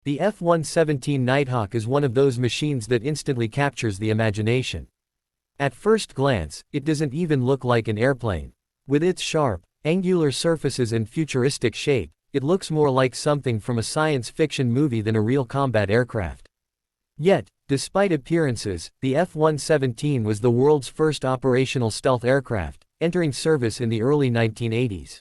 The F-117 Nighthawk is one of those machines that instantly captures the imagination. At first glance, it doesn't even look like an airplane. With its sharp, angular surfaces and futuristic shape, it looks more like something from a science fiction movie than a real combat aircraft. Yet, despite appearances, the F-117 was the world's first operational stealth aircraft, entering service in the early 1980s.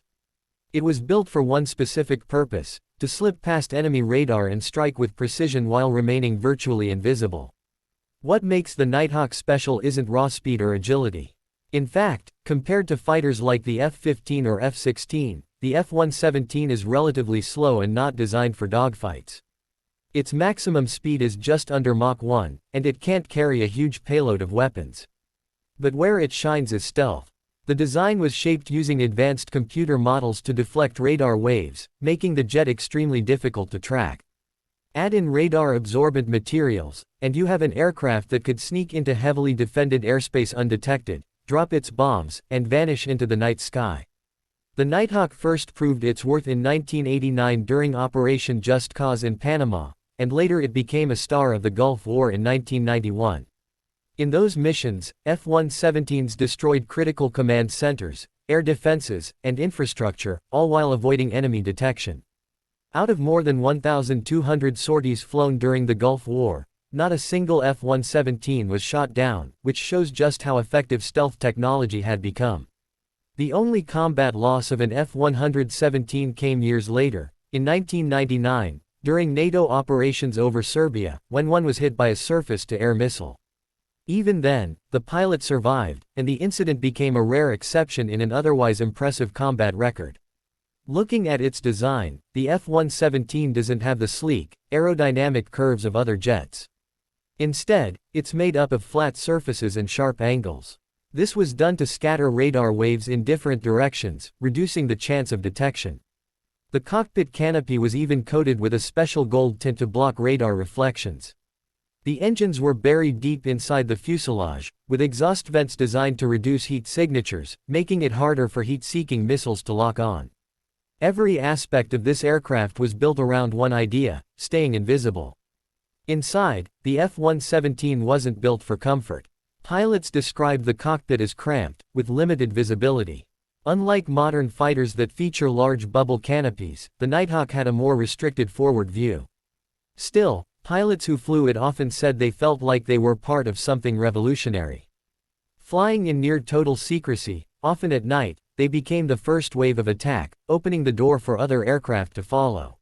It was built for one specific purpose: to slip past enemy radar and strike with precision while remaining virtually invisible. What makes the Nighthawk special isn't raw speed or agility. In fact, compared to fighters like the F-15 or F-16, the F-117 is relatively slow and not designed for dogfights. Its maximum speed is just under Mach 1, and it can't carry a huge payload of weapons. But where it shines is stealth. The design was shaped using advanced computer models to deflect radar waves, making the jet extremely difficult to track. Add in radar-absorbent materials, and you have an aircraft that could sneak into heavily defended airspace undetected, drop its bombs, and vanish into the night sky. The Nighthawk first proved its worth in 1989 during Operation Just Cause in Panama, and later it became a star of the Gulf War in 1991. In those missions, F-117s destroyed critical command centers, air defenses, and infrastructure, all while avoiding enemy detection. Out of more than 1,200 sorties flown during the Gulf War, not a single F-117 was shot down, which shows just how effective stealth technology had become. The only combat loss of an F-117 came years later, in 1999, during NATO operations over Serbia, when one was hit by a surface-to-air missile. Even then, the pilot survived, and the incident became a rare exception in an otherwise impressive combat record. Looking at its design, the F-117 doesn't have the sleek, aerodynamic curves of other jets. Instead, it's made up of flat surfaces and sharp angles. This was done to scatter radar waves in different directions, reducing the chance of detection. The cockpit canopy was even coated with a special gold tint to block radar reflections. The engines were buried deep inside the fuselage, with exhaust vents designed to reduce heat signatures, making it harder for heat-seeking missiles to lock on. Every aspect of this aircraft was built around one idea: staying invisible. Inside, the F-117 wasn't built for comfort. Pilots described the cockpit as cramped, with limited visibility. Unlike modern fighters that feature large bubble canopies, the Nighthawk had a more restricted forward view. Still, pilots who flew it often said they felt like they were part of something revolutionary. Flying in near total secrecy, often at night, they became the first wave of attack, opening the door for other aircraft to follow.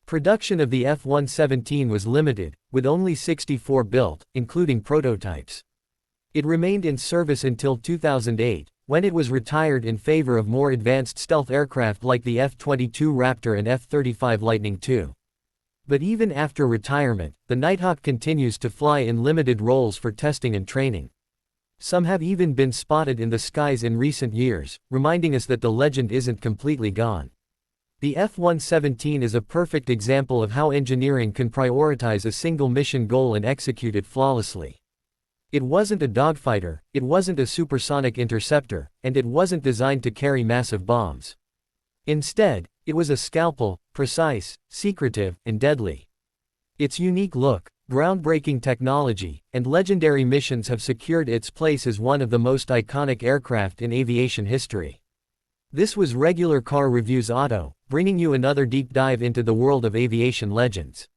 Production of the F-117 was limited, with only 64 built, including prototypes. It remained in service until 2008, when it was retired in favor of more advanced stealth aircraft like the F-22 Raptor and F-35 Lightning II. But even after retirement, the Nighthawk continues to fly in limited roles for testing and training. Some have even been spotted in the skies in recent years, reminding us that the legend isn't completely gone. The F-117 is a perfect example of how engineering can prioritize a single mission goal and execute it flawlessly. It wasn't a dogfighter, it wasn't a supersonic interceptor, and it wasn't designed to carry massive bombs. Instead, it was a scalpel, precise, secretive, and deadly. Its unique look, groundbreaking technology, and legendary missions have secured its place as one of the most iconic aircraft in aviation history. This was Regular Car Reviews Auto, bringing you another deep dive into the world of aviation legends.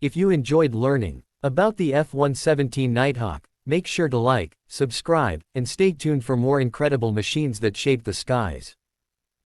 If you enjoyed learning about the F-117 Nighthawk, make sure to like, subscribe, and stay tuned for more incredible machines that shape the skies.